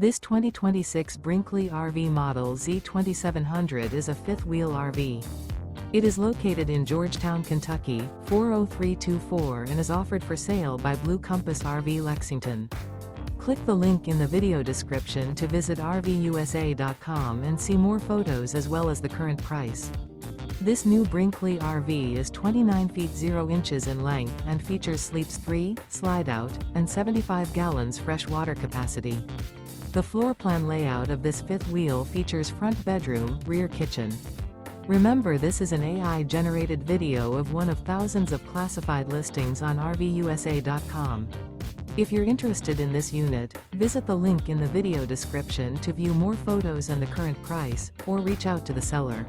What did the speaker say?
This 2026 Brinkley RV Model Z 2700 is a fifth-wheel RV. It is located in Georgetown, Kentucky, 40324 and is offered for sale by Blue Compass RV Lexington. Click the link in the video description to visit RVUSA.com and see more photos as well as the current price. This new Brinkley RV is 29 feet 0 inches in length and features sleeps 3, slide-out, and 75 gallons fresh water capacity. The floor plan layout of this fifth wheel features front bedroom, rear kitchen. Remember, this is an AI-generated video of one of thousands of classified listings on RVUSA.com. If you're interested in this unit, visit the link in the video description to view more photos and the current price, or reach out to the seller.